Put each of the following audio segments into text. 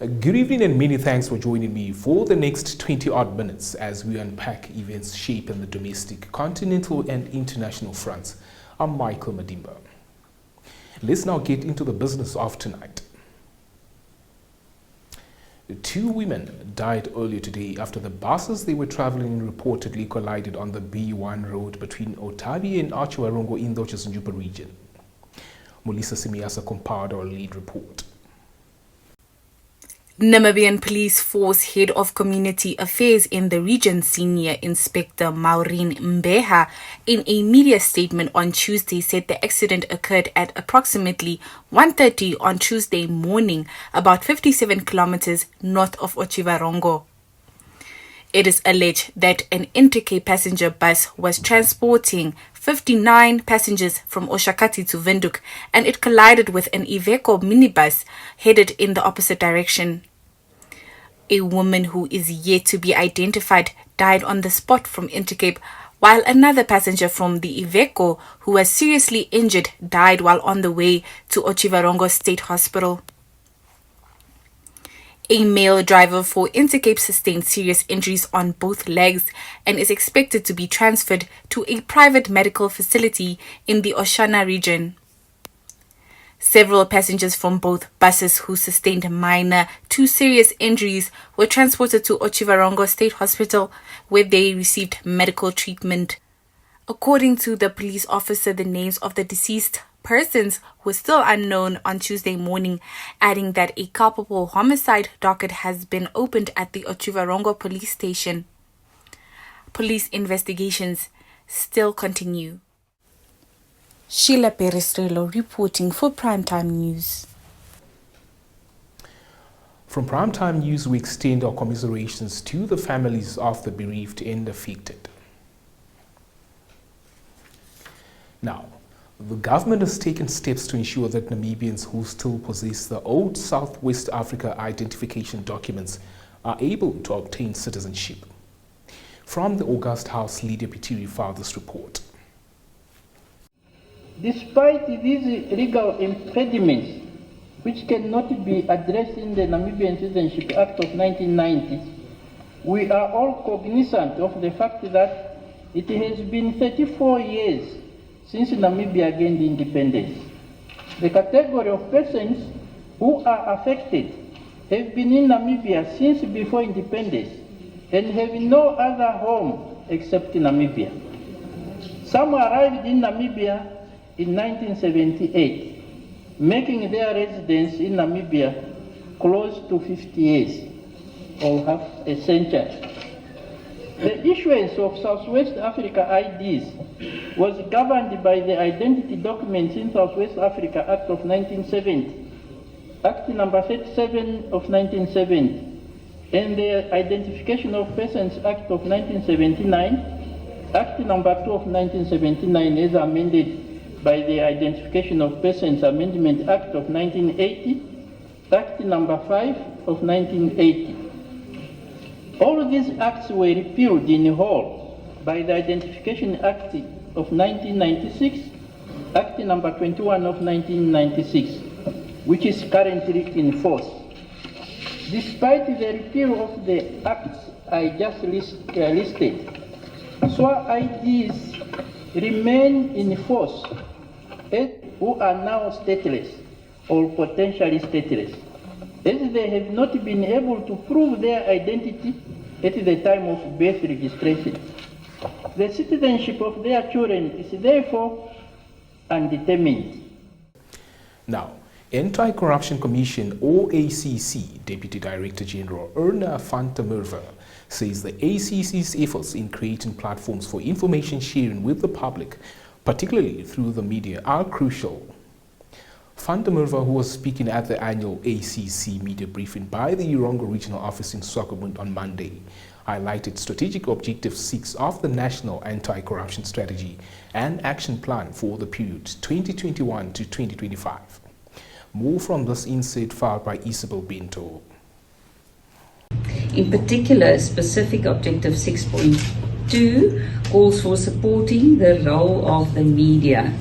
Good evening and many thanks for joining me for the next 20 odd minutes as we unpack events shaping the domestic, continental and international fronts. I'm Michael Madimba. Let's now get into the business of tonight. Two women died earlier today after the buses they were traveling in reportedly collided on the B1 road between Otavi and Achiwarongo in the Chisunjupa region. Mulisa Simiasa compiled our lead report. Namibian Police Force Head of Community Affairs in the region, Senior Inspector Maureen Mbeha, in a media statement on Tuesday said the accident occurred at approximately 1:30 on Tuesday morning, about 57 kilometers north of Achiwarongo. It is alleged that an Intercape passenger bus was transporting 59 passengers from Oshakati to Windhoek and it collided with an Iveco minibus headed in the opposite direction. A woman who is yet to be identified died on the spot from Intercape, while another passenger from the Iveco who was seriously injured died while on the way to Achiwarongo State Hospital. A male driver for Intercape sustained serious injuries on both legs and is expected to be transferred to a private medical facility in the Oshana region. Several passengers from both buses who sustained minor to serious injuries were transported to Achiwarongo State Hospital where they received medical treatment. According to the police officer, the names of the deceased persons were still unknown on Tuesday morning, adding that a culpable homicide docket has been opened at the Achiwarongo police station. Police investigations still continue. Sheila Perestrello reporting for Primetime News. From Primetime News, we extend our commiserations to the families of the bereaved and affected. Now, the government has taken steps to ensure that Namibians who still possess the old Southwest Africa identification documents are able to obtain citizenship. From the August House, Lydia Pitiri filed this report. Despite these legal impediments, which cannot be addressed in the Namibian Citizenship Act of 1990, we are all cognizant of the fact that it has been 34 years since Namibia gained independence. The category of persons who are affected have been in Namibia since before independence and have no other home except Namibia. Some arrived in Namibia in 1978, making their residence in Namibia close to 50 years, or half a century. The issuance of Southwest Africa IDs was governed by the Identity Documents in Southwest Africa Act of 1970, Act number 37 of 1970, and the Identification of Persons Act of 1979, Act number 2 of 1979 as amended by the Identification of Persons Amendment Act of 1980, Act number 5 of 1980. All these acts were repealed in whole by the Identification Act of 1996, Act number 21 of 1996, which is currently in force. Despite the repeal of the acts I just listed, SWA IDs remain in force who are now stateless or potentially stateless, as they have not been able to prove their identity at the time of birth registration. The citizenship of their children is therefore undetermined. Now, Anti-Corruption Commission or ACC Deputy Director General Erna van der Merwe says the ACC's efforts in creating platforms for information sharing with the public, particularly through the media, are crucial. Van der Merwe, who was speaking at the annual ACC media briefing by the Urongo Regional Office in Swakopmund on Monday, highlighted strategic objective 6 of the National Anti-Corruption Strategy and Action Plan for the period 2021 to 2025. More from this insight filed by Isabel Bento. In particular, specific objective 6.2 calls for supporting the role of the media.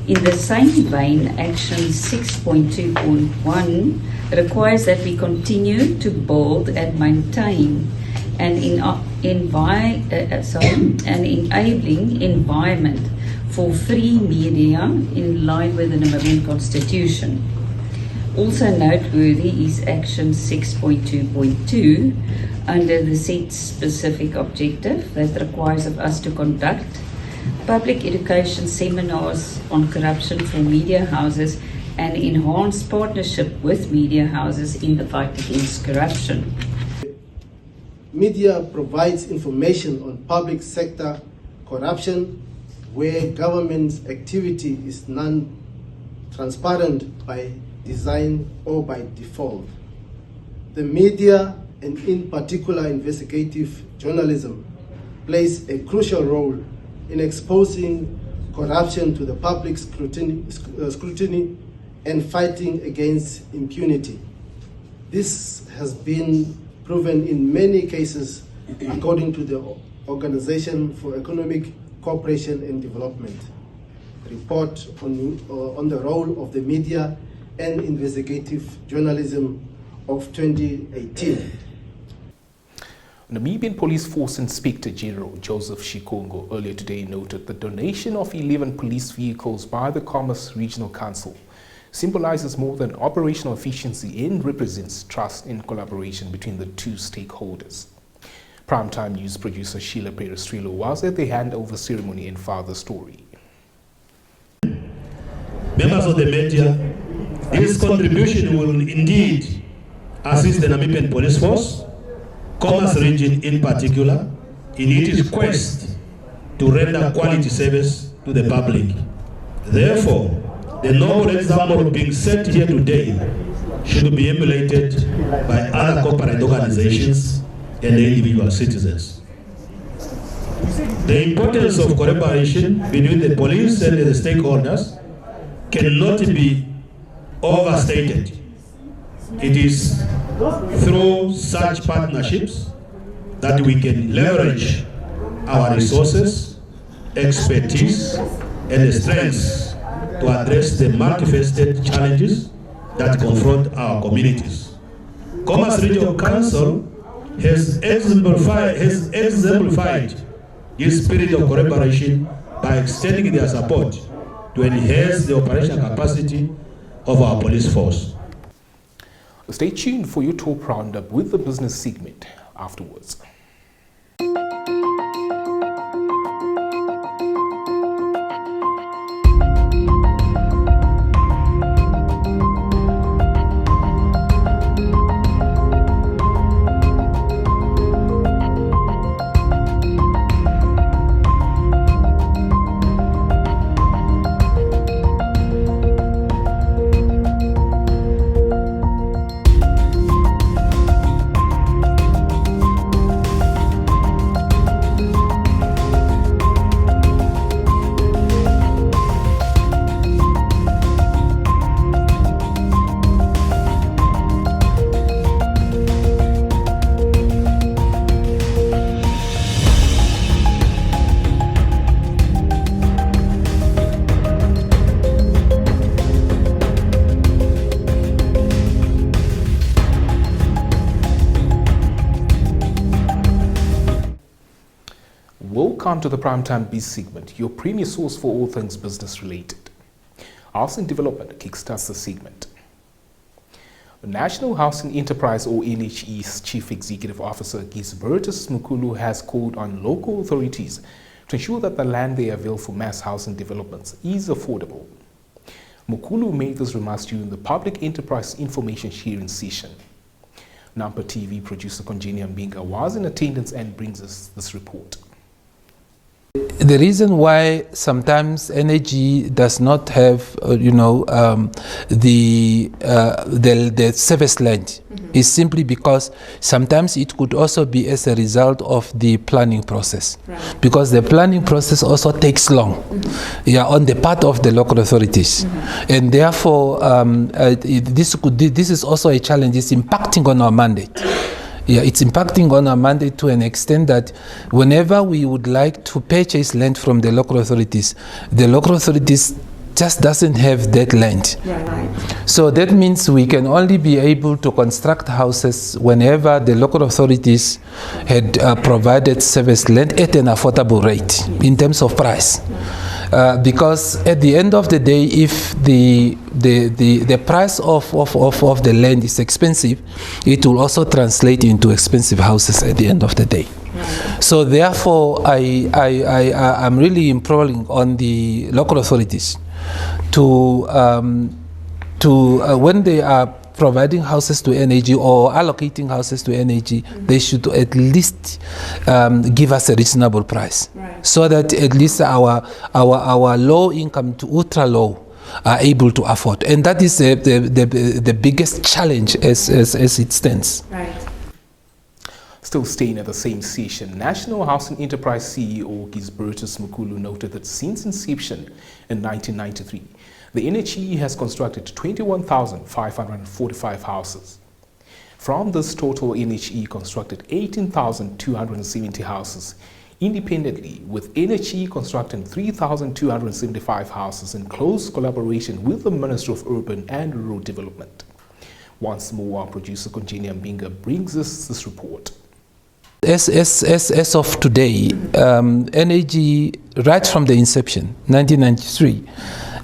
In the same vein, action 6.2.1 requires that we continue to build and maintain an enabling environment for free media in line with the Namibian Constitution. Also noteworthy is Action 6.2.2 under the set specific objective that requires of us to conduct public education seminars on corruption for media houses and enhance partnership with media houses in the fight against corruption. Media provides information on public sector corruption where government's activity is non-transparent by design or by default. The media, and in particular investigative journalism, plays a crucial role in exposing corruption to the public scrutiny and fighting against impunity. This has been proven in many cases according to the Organization for Economic Cooperation and Development report on the role of the media and investigative journalism of 2018. Namibian Police Force Inspector General Joseph Shikongo earlier today noted the donation of 11 police vehicles by the Commerce Regional Council symbolizes more than operational efficiency and represents trust and collaboration between the two stakeholders. Primetime News producer Sheila Perestrelo was at the handover ceremony and father story. Members of the media, this contribution will indeed assist the Namibian Police Force, Commerce Region in particular, in its quest to render quality service to the public. Therefore, the noble example being set here today should be emulated by other corporate organizations and the individual citizens. The importance of collaboration between the police and the stakeholders cannot be overstated. It is through such partnerships that we can leverage our resources, expertise, and strengths to address the multifaceted challenges that confront our communities. Commerce Regional Council has exemplified this spirit of collaboration by extending their support to enhance the operational capacity of our police force. Stay tuned for your top roundup with the business segment afterwards. Welcome to the Primetime Biz segment, your premier source for all things business related. Housing Development kickstarts the segment. The National Housing Enterprise or NHE's Chief Executive Officer Gisbertus Mukulu has called on local authorities to ensure that the land they avail for mass housing developments is affordable. Mukulu made those remarks during the Public Enterprise Information Sharing session. Nampa TV producer Konjenia Mbinga was in attendance and brings us this report. The reason why sometimes energy does not have, the service land is simply because sometimes it could also be as a result of the planning process. Right. Because the planning process also takes long, on the part of the local authorities, and therefore this is also a challenge. It's impacting on our mandate. It's impacting on our mandate to an extent that whenever we would like to purchase land from the local authorities just doesn't have that land. Right. So that means we can only be able to construct houses whenever the local authorities had provided service land at an affordable rate in terms of price. Because at the end of the day, if the price of the land is expensive, it will also translate into expensive houses at the end of the day. So therefore, I'm really imploring on the local authorities to when they are providing houses to NAG or allocating houses to NAG, they should at least give us a reasonable price, so that at least our low income to ultra low are able to afford, and that is the biggest challenge as it stands. Still staying at the same session, National Housing Enterprise CEO Gisbertus Mukulu noted that since inception in 1993, the NHE has constructed 21,545 houses. From this total, NHE constructed 18,270 houses independently, with NHE constructing 3,275 houses in close collaboration with the Ministry of Urban and Rural Development. Once more, our producer Konjeni Mbinga brings us this report. As of today, NAG, right from the inception, 1993,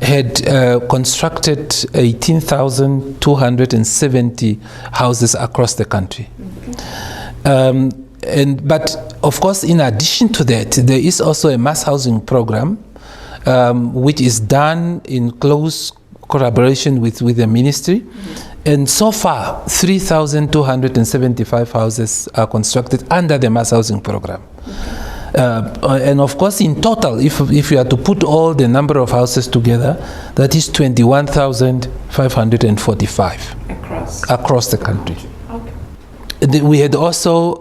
had constructed 18,270 houses across the country. But of course, in addition to that, there is also a mass housing program, which is done in close collaboration with the ministry. And so far, 3,275 houses are constructed under the mass housing program. And of course, in total, if you are to put all the number of houses together, that is 21,545 across the country. We had also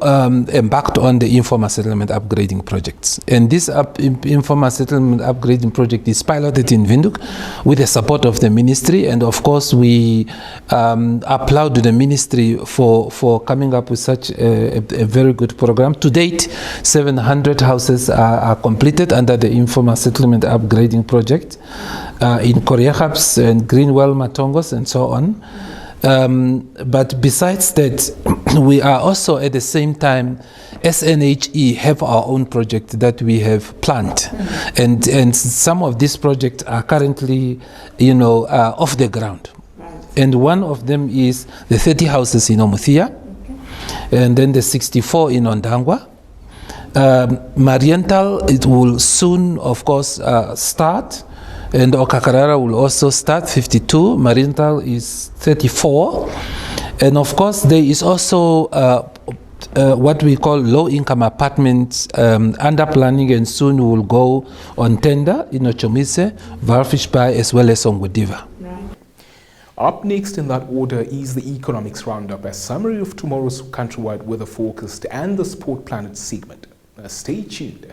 embarked on the informal settlement upgrading projects. And this informal settlement upgrading project is piloted in Windhoek with the support of the ministry. And of course, we applaud the ministry for coming up with such a very good program. To date, 700 houses are completed under the informal settlement upgrading project in Koreahabs and Greenwell, Matongos, and so on. But besides that, we are also at the same time, SNHE have our own project that we have planned, and some of these projects are currently, off the ground. And one of them is the 30 houses in Omuthia, and then the 64 in Ondangwa. Mariental, it will soon, of course, start. And Okakarara will also start 52. Mariental is 34. And of course, there is also what we call low-income apartments under planning, and soon will go on tender in Ochomise, Varfish Bay, as well as Ongwediva. Up next in that order is the Economics Roundup, a summary of tomorrow's countrywide weather forecast and the Sport Planet segment. Stay tuned.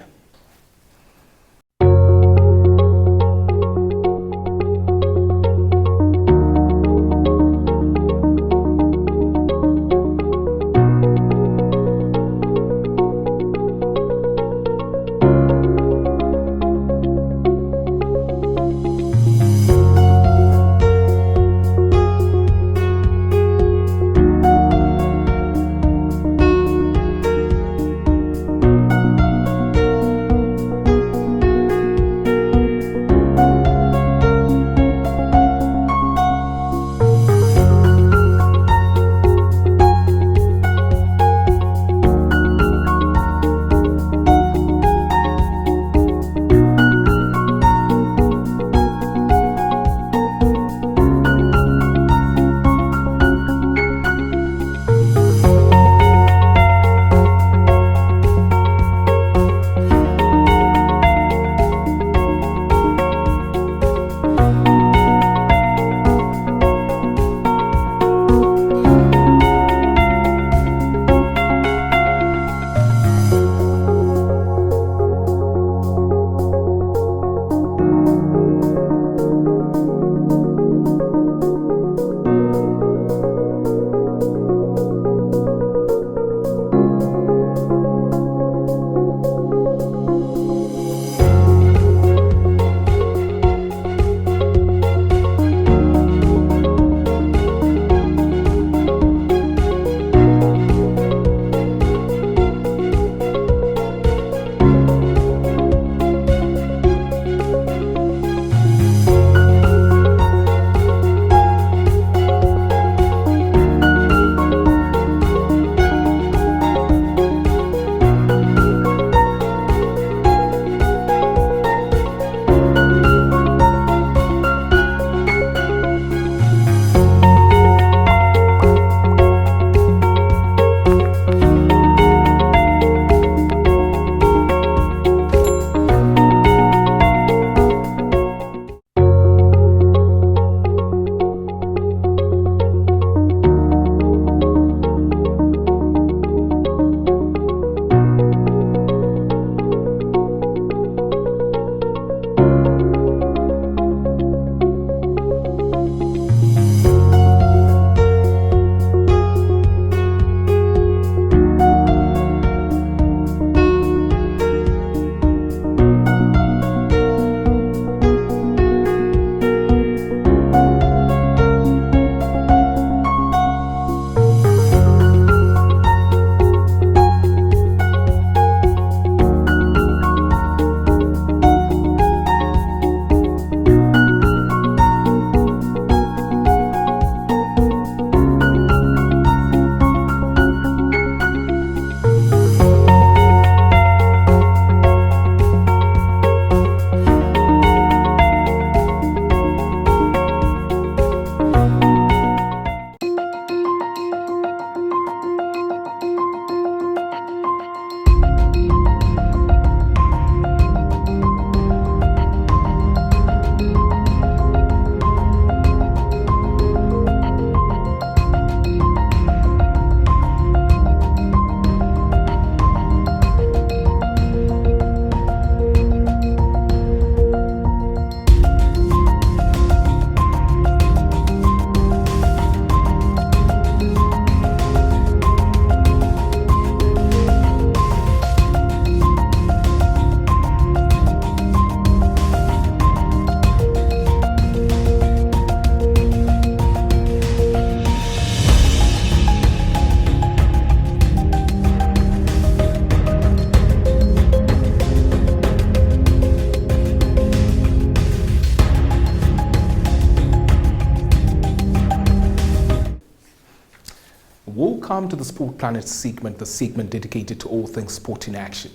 Welcome to the Sport Planet segment, the segment dedicated to all things sport in action.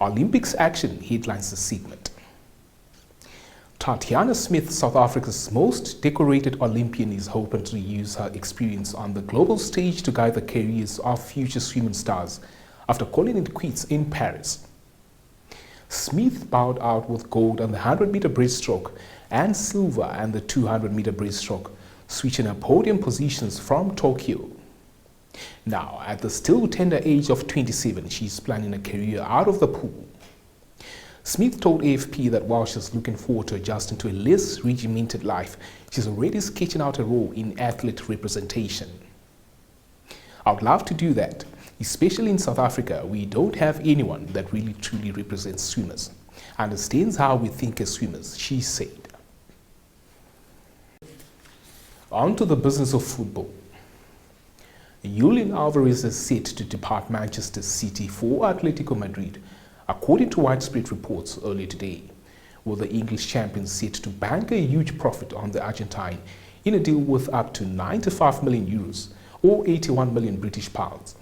Olympics action headlines the segment. Tatiana Smith, South Africa's most decorated Olympian, is hoping to use her experience on the global stage to guide the careers of future swimming stars after calling it quits in Paris. Smith bowed out with gold on the 100-meter breaststroke and silver and the 200-meter breaststroke, switching her podium positions from Tokyo. Now, at the still tender age of 27, she's planning a career out of the pool. Smith told AFP that while she's looking forward to adjusting to a less regimented life, she's already sketching out a role in athlete representation. I would love to do that, especially in South Africa. We don't have anyone that really truly represents swimmers, understands how we think as swimmers, she said. On to the business of football. Julian Alvarez is set to depart Manchester City for Atletico Madrid, according to widespread reports earlier today, with the English champions set to bank a huge profit on the Argentine in a deal worth up to 95 million euros or 81 million British pounds.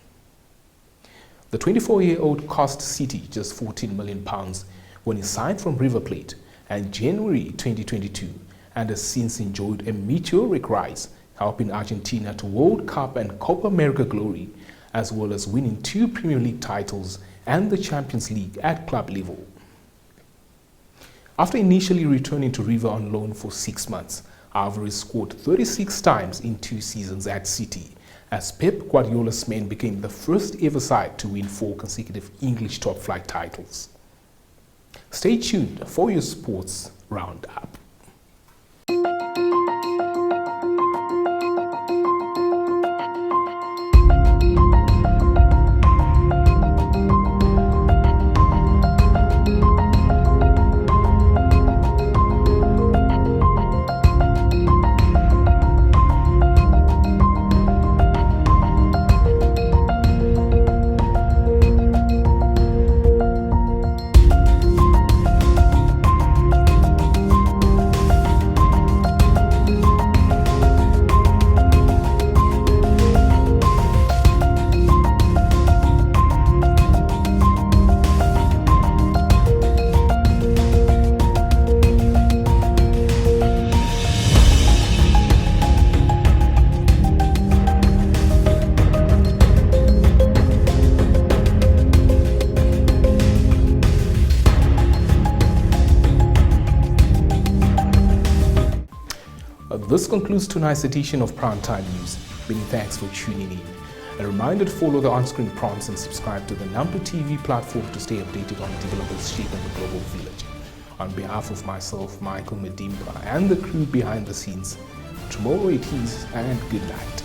The 24-year-old cost City just 14 million pounds when he signed from River Plate in January 2022 and has since enjoyed a meteoric rise, helping Argentina to World Cup and Copa America glory, as well as winning 2 Premier League titles and the Champions League at club level. After initially returning to River on loan for 6 months, Alvarez scored 36 times in 2 seasons at City, as Pep Guardiola's men became the first ever side to win 4 consecutive English top-flight titles. Stay tuned for your sports roundup. This concludes tonight's edition of Primetime News. Many thanks for tuning in. A reminder to follow the on-screen prompts and subscribe to the Number TV platform to stay updated on developments shaping the global village. On behalf of myself, Michael Medimba, and the crew behind the scenes, tomorrow it is, and good night.